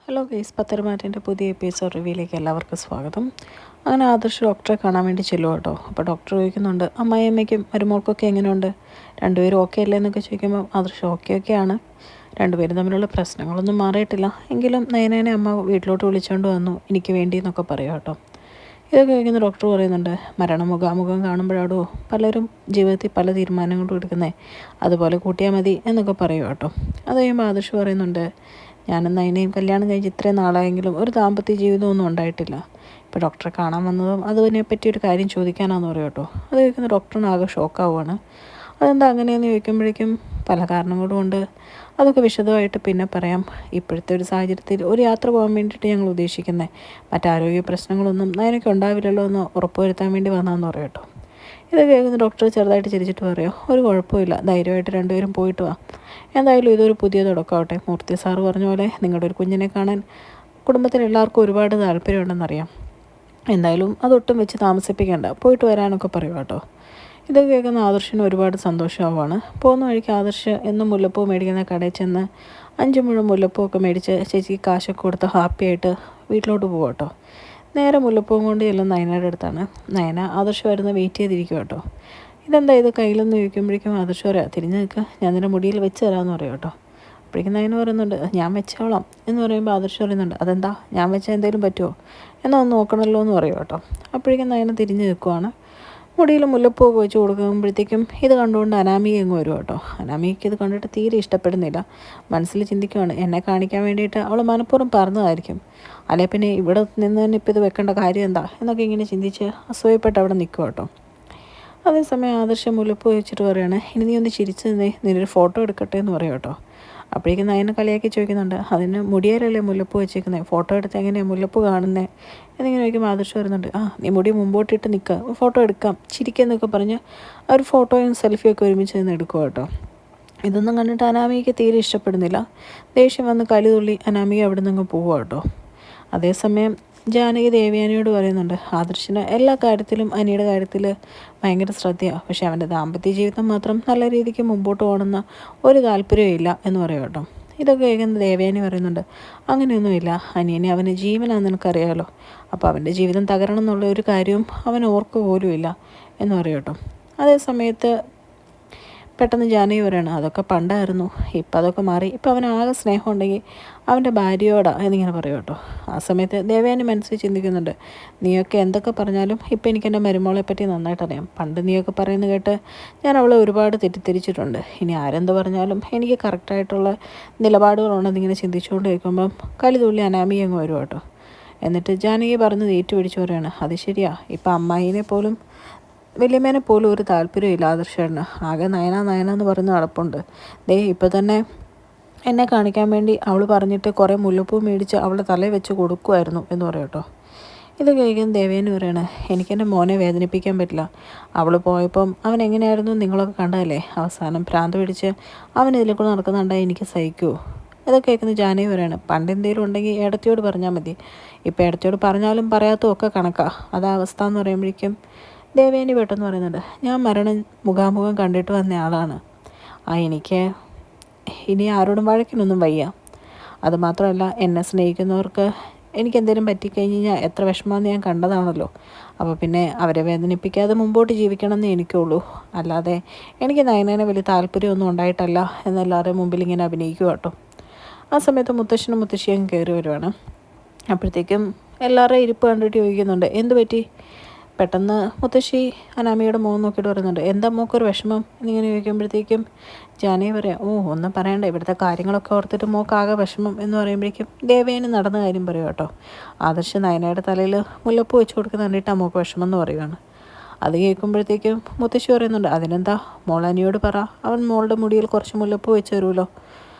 Hello guys, പത്തരമാറ്റിൻ്റെ പുതിയ episode റിവ്യൂയിലേക്ക് എല്ലാവർക്കും സ്വാഗതം. അങ്ങനെ ആദർശ് ഡോക്ടറെ കാണാൻ വേണ്ടി ചെല്ലും കേട്ടോ. അപ്പോൾ ഡോക്ടർ ചോദിക്കുന്നുണ്ട്, അമ്മായിയമ്മയ്ക്കും മരുമോൾക്കൊക്കെ എങ്ങനെയുണ്ട്, രണ്ടുപേരും ഓക്കെ അല്ലേ എന്നൊക്കെ ചോദിക്കുമ്പോൾ ആദർശ് ഓക്കെയാണ്, രണ്ടുപേരും തമ്മിലുള്ള പ്രശ്നങ്ങളൊന്നും മാറിയിട്ടില്ല, എങ്കിലും നയനേനെ അമ്മ വീട്ടിലോട്ട് വിളിച്ചുകൊണ്ട് വന്നു എനിക്ക് വേണ്ടി എന്നൊക്കെ പറയാം കേട്ടോ. ഇതൊക്കെ കേൾക്കുന്ന ഡോക്ടർ പറയുന്നുണ്ട്, മരണമുഖാമുഖം കാണുമ്പോഴാടോ പലരും ജീവിതത്തിൽ പല തീരുമാനങ്ങളും എടുക്കുന്നത്, അതുപോലെ കൂട്ടിയാൽ മതി എന്നൊക്കെ പറയും കേട്ടോ. അത് കഴിയുമ്പോൾ ആദർശ് പറയുന്നുണ്ട്, ഞാനും നയനയും കല്യാണം കഴിഞ്ഞ് ഇത്രയും നാളായെങ്കിലും ഒരു ദാമ്പത്യ ജീവിതമൊന്നും ഉണ്ടായിട്ടില്ല. ഇപ്പോൾ ഡോക്ടറെ കാണാൻ വന്നതും അതിനെപ്പറ്റി ഒരു കാര്യം ചോദിക്കാനാണെന്ന് പറയും കേട്ടോ. അത് കേൾക്കുന്ന ഡോക്ടറിന് ആകെ ഷോക്കാവുകയാണ്. അതെന്താ അങ്ങനെയെന്ന് ചോദിക്കുമ്പോഴേക്കും പല കാരണങ്ങളും ഉണ്ട്, അതൊക്കെ വിശദമായിട്ട് പിന്നെ പറയാം. ഇപ്പോഴത്തെ ഒരു സാഹചര്യത്തിൽ ഒരു യാത്ര പോകാൻ വേണ്ടിയിട്ട് ഞങ്ങൾ ഉദ്ദേശിക്കുന്നത്, മറ്റാരോഗ്യ പ്രശ്നങ്ങളൊന്നും നയനയ്ക്ക് ഉണ്ടാവില്ലല്ലോ എന്ന് ഉറപ്പുവരുത്താൻ വേണ്ടി വന്നതെന്ന് പറയും കേട്ടോ. ഇത് കേൾക്കുന്ന ഡോക്ടർ ചെറുതായിട്ട് ചിരിച്ചിട്ട് പറയുമോ, ഒരു കുഴപ്പമില്ല, ധൈര്യമായിട്ട് രണ്ടുപേരും പോയിട്ട് വാ, എന്തായാലും ഇതൊരു പുതിയ തുടക്കമാവട്ടെ. മൂർത്തി സാറ് പറഞ്ഞ പോലെ നിങ്ങളുടെ ഒരു കുഞ്ഞിനെ കാണാൻ കുടുംബത്തിൽ എല്ലാവർക്കും ഒരുപാട് താല്പര്യമുണ്ടെന്നറിയാം, എന്തായാലും അതൊട്ടും വെച്ച് താമസിപ്പിക്കേണ്ട, പോയിട്ട് വരാനൊക്കെ പറയും കേട്ടോ. ഇതൊക്കെ കേൾക്കുന്ന ആദർശിന് ഒരുപാട് സന്തോഷമാവുകയാണ്. പോകുന്ന വഴിക്ക് ആദർശ് എന്നും മുല്ലപ്പൂ മേടിക്കുന്ന കടയിൽ ചെന്ന് 5 മുഴം മുല്ലപ്പൂവൊക്കെ മേടിച്ച് ചേച്ചിക്ക് കാശൊക്കെ കൊടുത്ത് ഹാപ്പിയായിട്ട് വീട്ടിലോട്ട് പോകും കേട്ടോ. നേരെ മുല്ലപ്പൂവും കൊണ്ട് ചെല്ലും നയനയുടെ അടുത്താണ്. നയന ആദർശ് വരുന്ന വെയിറ്റ് ചെയ്തിരിക്കും കേട്ടോ. ഇതെന്താ ഇത് കയ്യിലൊന്ന് ചോദിക്കുമ്പോഴേക്കും ആദർശ് പറയാം, തിരിഞ്ഞ് നിൽക്കുക, ഞാൻ നിൻ്റെ മുടിയിൽ വെച്ച് തരാമെന്ന് പറയും കേട്ടോ. അപ്പോഴേക്കും നയന പറയുന്നുണ്ട്, ഞാൻ വെച്ചോളാം എന്ന് പറയുമ്പോൾ ആദർശ് പറയുന്നുണ്ട്, അതെന്താ ഞാൻ വെച്ചാൽ എന്തെങ്കിലും പറ്റുമോ, എന്നാൽ ഒന്ന് നോക്കണമല്ലോ എന്ന് പറയും കേട്ടോ. അപ്പോഴേക്കും നയന തിരിഞ്ഞ് നിൽക്കുവാണ്. മുടിയിൽ മുല്ലപ്പൂ വെച്ച് കൊടുക്കുമ്പോഴത്തേക്കും ഇത് കണ്ടുകൊണ്ട് അനാമിക അങ്ങ് വരും കേട്ടോ. അനാമികയ്ക്ക് ഇത് കണ്ടിട്ട് തീരെ ഇഷ്ടപ്പെടുന്നില്ല. മനസ്സിൽ ചിന്തിക്കുവാണ്, എന്നെ കാണിക്കാൻ വേണ്ടിയിട്ട് അവൾ മനഃപൂർവ്വം പറഞ്ഞതായിരിക്കും, അല്ലെ പിന്നെ ഇവിടെ നിന്ന് തന്നെ ഇപ്പോൾ ഇത് വെക്കേണ്ട കാര്യം എന്താ എന്നൊക്കെ ഇങ്ങനെ ചിന്തിച്ച് അസൂയപ്പെട്ട് അവിടെ നിൽക്കും കേട്ടോ. അതേസമയം ആദർശം മുല്ലപ്പൂ വെച്ചിട്ട് പറയുകയാണ്, ഇനി നീ ഒന്ന് ചിരിച്ച് നിന്നേ, നിന്നൊരു ഫോട്ടോ എടുക്കട്ടെ എന്ന് പറയും കേട്ടോ. അപ്പോഴേക്കും നയനെ കളിയാക്കി ചോദിക്കുന്നുണ്ട്, അതിന് മുടിയേലല്ലേ മുല്ലപ്പൂ വെച്ചേക്കുന്നത്, ഫോട്ടോ എടുത്ത് എങ്ങനെയാണ് മുല്ലപ്പൂ കാണുന്നത് എന്നിങ്ങനെ ചോദിക്കുമ്പോൾ ആദർശം വരുന്നുണ്ട്, നീ മുടി മുമ്പോട്ടിട്ട് നിൽക്കുക, ഫോട്ടോ എടുക്കാം ചിരിക്കുന്നൊക്കെ പറഞ്ഞ് ആ ഒരു ഫോട്ടോയും സെൽഫിയൊക്കെ ഒരുമിച്ച് നിന്ന് എടുക്കുക കേട്ടോ. ഇതൊന്നും കണ്ടിട്ട് അനാമികയ്ക്ക് തീരെ ഇഷ്ടപ്പെടുന്നില്ല. ദേഷ്യം വന്ന് കലി തുള്ളി അനാമിക അവിടെ നിന്ന് പോവുക കേട്ടോ. അതേസമയം ജാനകി ദേവയാനിയോട് പറയുന്നുണ്ട്, ആദർശിന് എല്ലാ കാര്യത്തിലും അനിയുടെ കാര്യത്തിൽ ഭയങ്കര ശ്രദ്ധയാണ്, പക്ഷേ അവൻ്റെ ദാമ്പത്യ ജീവിതം മാത്രം നല്ല രീതിക്ക് മുമ്പോട്ട് പോകണമെന്ന ഒരു താല്പര്യമില്ല എന്ന് പറയും കേട്ടോ. ഇതൊക്കെ കേൾക്കുന്ന ദേവയാനി പറയുന്നുണ്ട്, അങ്ങനെയൊന്നുമില്ല, അനിയനെ അവന് ജീവനാണെന്ന് നിനക്കറിയാമല്ലോ, അപ്പോൾ അവൻ്റെ ജീവിതം തകരണം എന്നുള്ള ഒരു കാര്യവും അവൻ ഓർക്കുക പോലുമില്ല എന്ന് പറയും കേട്ടോ. അതേ സമയത്ത് പെട്ടെന്ന് ജാനകി പറയാണ്, അതൊക്കെ പണ്ടായിരുന്നു, ഇപ്പം അതൊക്കെ മാറി, ഇപ്പം അവനാകെ സ്നേഹം ഉണ്ടെങ്കിൽ അവൻ്റെ ഭാര്യയോടാ എന്നിങ്ങനെ പറയും കേട്ടോ. ആ സമയത്ത് ദേവയാനി മനസ്സിൽ ചിന്തിക്കുന്നുണ്ട്, നീയൊക്കെ എന്തൊക്കെ പറഞ്ഞാലും ഇപ്പം എനിക്ക് എൻ്റെ മരുമോളെ പറ്റി നന്നായിട്ടറിയാം, പണ്ട് നീയൊക്കെ പറയുന്നത് കേട്ട് ഞാൻ അവളെ ഒരുപാട് തെറ്റിദ്ധരിച്ചിട്ടുണ്ട്, ഇനി ആരെന്ത് പറഞ്ഞാലും എനിക്ക് കറക്റ്റായിട്ടുള്ള നിലപാടുകളുണ്ടെന്നിങ്ങനെ ചിന്തിച്ചുകൊണ്ട് കേൾക്കുമ്പം കലിതുള്ളി അനാമി അങ്ങ് വരും കേട്ടോ. എന്നിട്ട് ജാനകി പറഞ്ഞത് ഏറ്റുപിടിച്ച് പറയുകയാണ്, അത് ശരിയാ, ഇപ്പം അമ്മായിനെ പോലും വലിയമ്മേനെ പോലും ഒരു താല്പര്യമില്ല ആദർശേട്ടന്, ആകെ നയന എന്ന് പറയുന്ന നടപ്പുണ്ട്. ഇപ്പം തന്നെ എന്നെ കാണിക്കാൻ വേണ്ടി അവൾ പറഞ്ഞിട്ട് കുറേ മുല്ലപ്പൂ മേടിച്ച് അവളുടെ തലയിൽ വെച്ച് കൊടുക്കുമായിരുന്നു എന്ന് പറയും കേട്ടോ. ഇത് കേൾക്കുന്ന ദേവേന് പറയാണ്, എനിക്കെൻ്റെ മോനെ വേദനിപ്പിക്കാൻ പറ്റില്ല, അവൾ പോയപ്പം അവൻ എങ്ങനെയായിരുന്നു നിങ്ങളൊക്കെ കണ്ടതല്ലേ, അവസാനം ഭ്രാന്ത് പിടിച്ച് അവൻ ഇതിൽ കൂടെ നടക്കുന്നുണ്ടായി എനിക്ക് സഹിക്കുമോ. ഇതൊക്കെ കേൾക്കുന്ന ജാനകി പറയാണ്, പണ്ട് എന്തെങ്കിലും ഉണ്ടെങ്കിൽ ഏടത്തിയോട് പറഞ്ഞാൽ മതി, ഇപ്പോൾ ഏടത്തിയോട് പറഞ്ഞാലും പറയാത്തതും ഒക്കെ കണക്കാ, അതാ അവസ്ഥ എന്ന് പറയുമ്പോഴേക്കും ദേവേനി പെട്ടെന്ന് പറയുന്നുണ്ട്, ഞാൻ മരണം മുഖാമുഖം കണ്ടിട്ട് വന്ന ആളാണ്, എനിക്ക് ഇനി ആരോടും വഴക്കിനൊന്നും വയ്യ, അതുമാത്രമല്ല എന്നെ സ്നേഹിക്കുന്നവർക്ക് എനിക്കെന്തെങ്കിലും പറ്റിക്കഴിഞ്ഞ് കഴിഞ്ഞാൽ എത്ര വിഷമമെന്ന് ഞാൻ കണ്ടതാണല്ലോ, അപ്പോൾ പിന്നെ അവരെ വേദനിപ്പിക്കാതെ മുമ്പോട്ട് ജീവിക്കണമെന്നേ എനിക്കുള്ളൂ, അല്ലാതെ എനിക്ക് നയനേനെ വലിയ താല്പര്യമൊന്നും ഉണ്ടായിട്ടല്ല എന്നെല്ലാവരുടെയും മുമ്പിൽ ഇങ്ങനെ അഭിനയിക്കുക കേട്ടോ. ആ സമയത്ത് മുത്തശ്ശനും മുത്തശ്ശിയും കയറി വരുവാണ്. അപ്പോഴത്തേക്കും എല്ലാവരുടെയും ഇരിപ്പ് കണ്ടിട്ട് ചോദിക്കുന്നുണ്ട്, എന്ത് പറ്റി. പെട്ടെന്ന് മുത്തശ്ശി അനാമിയുടെ മോൻ നോക്കിയിട്ട് പറയുന്നുണ്ട്, എന്താ മോക്കൊരു വിഷമം എന്നിങ്ങനെ ചോദിക്കുമ്പോഴത്തേക്കും ജാനകി പറയാം, ഒന്നും പറയണ്ട, ഇവിടുത്തെ കാര്യങ്ങളൊക്കെ ഓർത്തിട്ട് മോക്കാകെ വിഷമം എന്ന് പറയുമ്പോഴേക്കും ദേവേന് നടന്ന കാര്യം പറയും കേട്ടോ. ആദർശ് നയനയുടെ തലയിൽ മുല്ലപ്പൂ വെച്ച് കൊടുക്കുന്ന കണ്ടിട്ട് മോക്ക് വിഷമം എന്ന് പറയുകയാണ്. അത് കേൾക്കുമ്പോഴത്തേക്കും മുത്തശ്ശി പറയുന്നുണ്ട്, അതിനെന്താ, മോളനിയോട് പറ, അവൻ മോളുടെ മുടിയിൽ കുറച്ച് മുല്ലപ്പൂ വെച്ച് തരുമല്ലോ.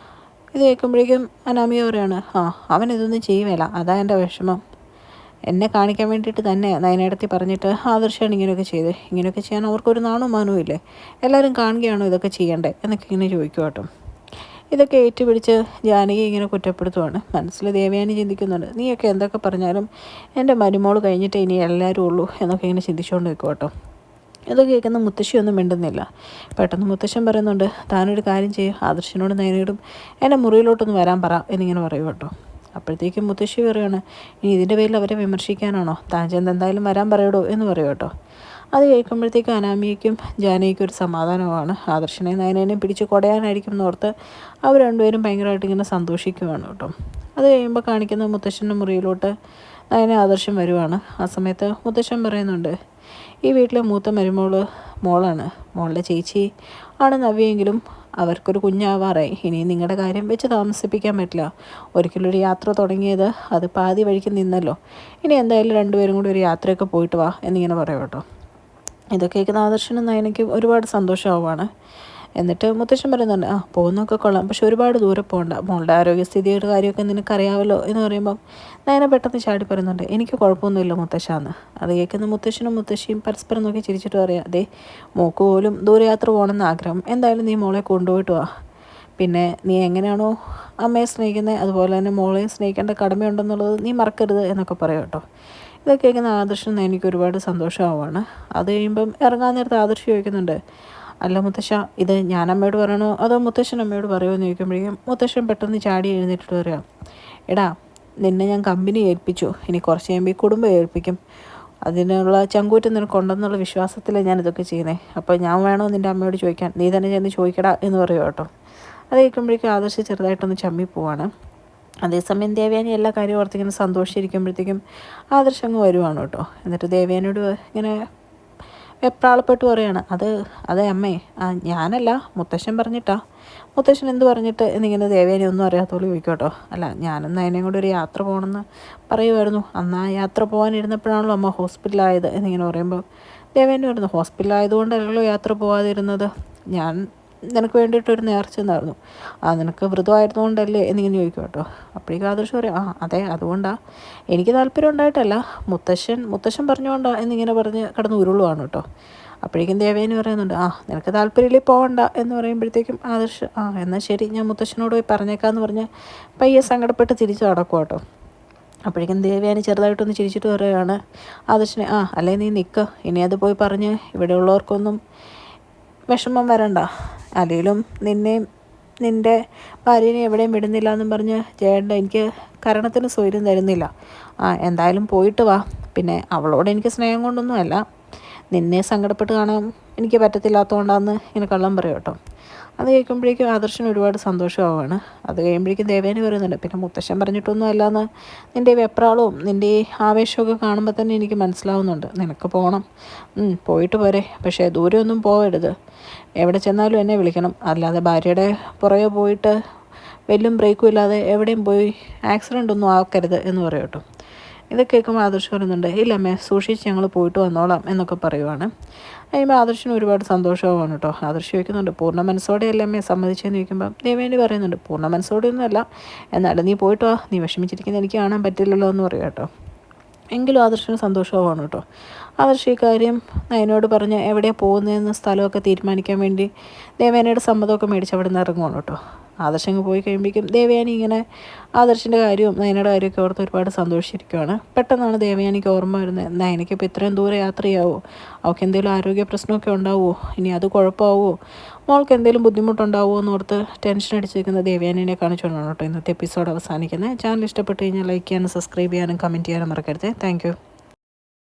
ഇത് കേൾക്കുമ്പോഴേക്കും അനാമിക പറയാണ്, അവൻ ഇതൊന്നും ചെയ്യുകയില്ല, അതാ എൻ്റെ വിഷമം, എന്നെ കാണിക്കാൻ വേണ്ടിയിട്ട് തന്നെ നയനേടത്തി പറഞ്ഞിട്ട് ആദർശമാണ് ഇങ്ങനെയൊക്കെ ചെയ്ത്, ഇങ്ങനെയൊക്കെ ചെയ്യാൻ അവർക്കൊരു നാണോ മാനവും ഇല്ലേ, എല്ലാവരും കാണുകയാണോ ഇതൊക്കെ ചെയ്യണ്ടേ എന്നൊക്കെ ഇങ്ങനെ ചോദിക്കും കേട്ടോ. ഇതൊക്കെ ഏറ്റുപിടിച്ച് ജാനകി ഇങ്ങനെ കുറ്റപ്പെടുത്തുവാണ്. മനസ്സിൽ ദേവയാനി ചിന്തിക്കുന്നുണ്ട്, നീയൊക്കെ എന്തൊക്കെ പറഞ്ഞാലും എൻ്റെ മരുമോൾ കഴിഞ്ഞിട്ടേ ഇനി എല്ലാവരും ഉള്ളൂ എന്നൊക്കെ ഇങ്ങനെ ചിന്തിച്ചുകൊണ്ട് നിൽക്കും കേട്ടോ. ഇതൊക്കെ കേൾക്കുന്ന മുത്തശ്ശിയൊന്നും മിണ്ടുന്നില്ല. പെട്ടെന്ന് മുത്തശ്ശൻ പറയുന്നുണ്ട്, താനൊരു കാര്യം ചെയ്യും, ആദർശനോട് നയനയോടും എൻ്റെ മുറിയിലോട്ടൊന്ന് വരാൻ പറ എന്നിങ്ങനെ പറയും കേട്ടോ. അപ്പോഴത്തേക്കും മുത്തശ്ശി പറയുകയാണ്, ഇനി ഇതിൻ്റെ പേരിൽ അവരെ വിമർശിക്കാനാണോ, താൻ ചെന്ന് എന്തായാലും വരാൻ പറയടോ എന്ന് പറയും കേട്ടോ. അത് കേൾക്കുമ്പോഴത്തേക്കും അനാമികയ്ക്കും ജാനകിക്കും ഒരു സമാധാനമാണ്. ആദർശനെയും നയനേനെയും പിടിച്ച് കൊടയാനായിരിക്കും എന്നോർത്ത് അവർ രണ്ടുപേരും ഭയങ്കരമായിട്ട് ഇങ്ങനെ സന്തോഷിക്കുകയാണ് കേട്ടോ. അത് കഴിയുമ്പോൾ കാണിക്കുന്ന മുത്തശ്ശൻ്റെ മുറിയിലോട്ട് നയന ആദർശം വരുവാണ്. ആ സമയത്ത് മുത്തശ്ശൻ പറയുന്നുണ്ട്, ഈ വീട്ടിലെ മൂത്ത മോളാണ്, മോളുടെ ചേച്ചി ആണ് നവ്യെങ്കിലും അവർക്കൊരു കുഞ്ഞാവാറായി. ഇനി നിങ്ങളുടെ കാര്യം വെച്ച് താമസിപ്പിക്കാൻ പറ്റില്ല. ഒരിക്കലൊരു യാത്ര തുടങ്ങിയത് അത് പാതി വഴിക്ക് നിന്നല്ലോ. ഇനി എന്തായാലും രണ്ടുപേരും കൂടി ഒരു യാത്രയൊക്കെ പോയിട്ട് വാ എന്നിങ്ങനെ പറയും കേട്ടോ. ഇതൊക്കെ കേൾക്കുന്ന ആദർശനും നയനയ്ക്കും ഒരുപാട് സന്തോഷമാവുകയാണ്. എന്നിട്ട് മുത്തശ്ശൻ പറയുന്നുണ്ട്, പോകുന്നൊക്കെ കൊള്ളാം, പക്ഷെ ഒരുപാട് ദൂരെ പോകണ്ട, മോളുടെ ആരോഗ്യസ്ഥിതിയുടെ കാര്യമൊക്കെ നിനക്കറിയാമല്ലോ എന്ന് പറയുമ്പം നയന പെട്ടെന്ന് ചാടി പറയുന്നുണ്ട്, എനിക്ക് കുഴപ്പമൊന്നുമില്ല മുത്തശ്ശാന്ന്. അത് കേൾക്കുന്ന മുത്തശ്ശനും മുത്തശ്ശിയും പരസ്പരം നോക്കി ചിരിച്ചിട്ട് പറയാം, അതെ മോക്ക് പോലും ദൂരയാത്ര പോകണമെന്ന് ആഗ്രഹം, എന്തായാലും നീ മോളെ കൊണ്ടുപോയിട്ട് വാ. പിന്നെ നീ എങ്ങനെയാണോ അമ്മയെ സ്നേഹിക്കുന്നത് അതുപോലെ തന്നെ മോളെയും സ്നേഹിക്കേണ്ട കടമയുണ്ടെന്നുള്ളത് നീ മറക്കരുത് എന്നൊക്കെ പറയാം കേട്ടോ. ഇതൊക്കെ കേൾക്കുന്ന ആദർശം എനിക്ക് ഒരുപാട് സന്തോഷമാവാണ്. അത് കഴിയുമ്പം ഇറങ്ങാൻ നേരത്തെ ആദർശം ചോദിക്കുന്നുണ്ട്, അല്ല മുത്തശ്ശ, ഇത് ഞാൻ അമ്മയോട് പറയണോ അതോ മുത്തശ്ശൻ അമ്മയോട് പറയുമോ എന്ന് ചോദിക്കുമ്പോഴേക്കും മുത്തശ്ശൻ പെട്ടെന്ന് ചാടി എഴുന്നേറ്റിട്ട് പറയാം, എടാ നിന്നെ ഞാൻ കമ്പനി ഏൽപ്പിച്ചു, ഇനി കുറച്ച് കഴിയുമ്പോൾ ഈ കുടുംബം ഏൽപ്പിക്കും, അതിനുള്ള ചങ്കൂറ്റം നിനക്കുണ്ടെന്നുള്ള വിശ്വാസത്തിൽ ഞാനിതൊക്കെ ചെയ്യുന്നത്. അപ്പോൾ ഞാൻ വേണോ നിൻ്റെ അമ്മയോട് ചോദിക്കാൻ, നീ തന്നെ ചെന്ന് ചോദിക്കടാ എന്ന് പറയും കേട്ടോ. അത് കേൾക്കുമ്പോഴേക്കും ആദർശ് ചെറുതായിട്ടൊന്ന് ചമ്മി പോവാണ്. അതേസമയം ദേവയാനി എല്ലാ കാര്യവും ഓർത്തിങ്ങനെ സന്തോഷിച്ചിരിക്കുമ്പോഴത്തേക്കും ആദർശം അങ്ങ് വരുവാണ് കേട്ടോ. എന്നിട്ട് ദേവയാനിയോട് ഇങ്ങനെ വെപ്രാളപ്പെട്ട് പറയാണ്, അതെ അമ്മേ, ഞാനല്ല മുത്തശ്ശൻ പറഞ്ഞിട്ടാ. മുത്തശ്ശൻ എന്ത് പറഞ്ഞിട്ട് എന്നിങ്ങനെ ദേവയാനി ഒന്നും അറിയാത്തോളൂ ചോദിക്കും കേട്ടോ. അല്ല, ഞാനൊന്ന് അതിനെയും കൂടെ ഒരു യാത്ര പോകണമെന്ന് പറയുമായിരുന്നു, അന്ന് ആ യാത്ര പോകാനിരുന്നപ്പോഴാണല്ലോ അമ്മ ഹോസ്പിറ്റലായത് എന്നിങ്ങനെ പറയുമ്പോൾ ദേവയാനി പറഞ്ഞു, ഹോസ്പിറ്റലായതുകൊണ്ടല്ലോ യാത്ര പോകാതിരുന്നത്, ഞാൻ നിനക്ക് വേണ്ടിയിട്ടൊരു നേർച്ച എന്നായിരുന്നു, നിനക്ക് വ്രതമായിരുന്നുകൊണ്ടല്ലേ എന്നിങ്ങനെ ചോദിക്കും കേട്ടോ. അപ്പോഴേക്കും ആദർശം പറയും, അതെ അതുകൊണ്ടാണ്, എനിക്ക് താല്പര്യം ഉണ്ടായിട്ടല്ല, മുത്തശ്ശൻ പറഞ്ഞുകൊണ്ടാ എന്നിങ്ങനെ പറഞ്ഞ് കിടന്ന് ഉരുളുവാണ് കേട്ടോ. അപ്പോഴേക്കും ദേവേനി പറയുന്നുണ്ട്, നിനക്ക് താല്പര്യമില്ലേ പോകണ്ട എന്ന് പറയുമ്പോഴത്തേക്കും ആദർശ് എന്നാൽ ശരി, ഞാൻ മുത്തശ്ശനോട് പോയി പറഞ്ഞേക്കാമെന്ന് പറഞ്ഞ് പയ്യെ സങ്കടപ്പെട്ട് തിരിച്ച് നടക്കും കേട്ടോ. അപ്പോഴേക്കും ദേവയാനി ചെറുതായിട്ടൊന്ന് ചിരിച്ചിട്ട് പറയുകയാണ് ആദർശനെ, അല്ലേ നീ നിൽക്കുക, ഇനി അത് പോയി പറഞ്ഞ് ഇവിടെയുള്ളവർക്കൊന്നും വിഷമം വരണ്ട, അല്ലെങ്കിലും നിൻ്റെ ഭാര്യനെ എവിടെയും വിടുന്നില്ല എന്നും പറഞ്ഞ് ജയേട്ടൻ എനിക്ക് കരണത്തിന് സ്വൈര്യം തരുന്നില്ല. എന്തായാലും പോയിട്ട് വാ. പിന്നെ അവളോട് എനിക്ക് സ്നേഹം കൊണ്ടൊന്നുമല്ല, നിന്നെ സങ്കടപ്പെട്ട് കാണാൻ എനിക്ക് പറ്റത്തില്ലാത്തതുകൊണ്ടാന്ന് ഇങ്ങനെ കള്ളം പറയും കേട്ടോ. അത് കേൾക്കുമ്പോഴേക്കും ആദർശന് ഒരുപാട് സന്തോഷമാവുകയാണ്. അത് കഴിയുമ്പോഴേക്കും ദേവേനി പറയുന്നുണ്ട്, പിന്നെ മുത്തശ്ശൻ പറഞ്ഞിട്ടൊന്നും അല്ലാന്ന് നിൻ്റെ വെപ്രാളവും നിൻ്റെ ആവേശമൊക്കെ കാണുമ്പോൾ തന്നെ എനിക്ക് മനസ്സിലാവുന്നുണ്ട്, നിനക്ക് പോകണം, പോയിട്ട് പോരെ, പക്ഷേ ദൂരെയൊന്നും പോകരുത്, എവിടെ ചെന്നാലും എന്നെ വിളിക്കണം, അല്ലാതെ ഭാര്യയുടെ പുറകെ പോയിട്ട് വെല്ലും ബ്രേക്കും ഇല്ലാതെ എവിടെയും പോയി ആക്സിഡൻ്റ് ഒന്നും ആക്കരുത് എന്ന് പറയും കേട്ടോ. ഇതൊക്കെ കേൾക്കുമ്പോൾ ആദർശ് പറയുന്നുണ്ട്, ഇല്ലമ്മേ സൂക്ഷിച്ച് ഞങ്ങൾ പോയിട്ട് വന്നോളാം എന്നൊക്കെ പറയുവാണ്. കഴിയുമ്പോൾ ആദർശിന് ഒരുപാട് സന്തോഷമാവാണ് കേട്ടോ. ആദർശ് ചോദിക്കുന്നുണ്ട്, പൂർണ്ണ മനസ്സോടെ അല്ലേ അമ്മയെ സമ്മതിച്ചെന്ന് ചോദിക്കുമ്പോൾ ദേവേണ്ടി പറയുന്നുണ്ട്, പൂർണ്ണ മനസ്സോടെ ഒന്നുമല്ല, എന്നാലും നീ പോയിട്ട് വാ, നീ വിഷമിച്ചിരിക്കുന്നത് എനിക്ക് കാണാൻ പറ്റില്ലല്ലോ എന്ന് പറയും കേട്ടോ. എങ്കിലും ആദർശിന് സന്തോഷമാവാണ് കേട്ടോ. ആദർശ് ഈ കാര്യം നയനോട് പറഞ്ഞ് എവിടെയാണ് പോകുന്നതെന്ന് സ്ഥലമൊക്കെ തീരുമാനിക്കാൻ വേണ്ടി ദേവേനയുടെ സമ്മതമൊക്കെ മേടിച്ച് അവിടെ നിന്ന് ഇറങ്ങുവാണ് കേട്ടോ. ആദർശങ്ങ് പോയി കഴിയുമ്പോഴേക്കും ദേവയാനി ഇങ്ങനെ ആദർശിൻ്റെ കാര്യവും നയനയുടെ കാര്യമൊക്കെ ഓർത്ത് ഒരുപാട് സന്തോഷിച്ചിരിക്കുകയാണ്. പെട്ടെന്നാണ് ദേവയാനിക്ക് ഓർമ്മ വരുന്നത്, നയനയ്ക്കിപ്പോൾ ഇത്രയും ദൂരെ യാത്ര ചെയ്യാവോ, അവൾക്ക് എന്തെങ്കിലും ആരോഗ്യ പ്രശ്നമൊക്കെ ഉണ്ടാവുമോ, ഇനി അത് കുഴപ്പമാവുമോ, മോൾക്ക് എന്തെങ്കിലും ബുദ്ധിമുട്ടുണ്ടാവുമോ എന്നോർത്ത് ടെൻഷൻ അടിച്ചിരിക്കുന്ന ദേവയാനിനെ കാണിച്ചുകൊണ്ടാണ് കേട്ടോ ഇന്നത്തെ എപ്പിസോഡ് അവസാനിക്കുന്നത്. ചാനൽ ഇഷ്ടപ്പെട്ട് കഴിഞ്ഞാൽ ലൈക്ക് ചെയ്യാനും സബ്സ്ക്രൈബ് ചെയ്യാനും കമൻറ്റ് ചെയ്യാനും മറക്കരുത്. താങ്ക്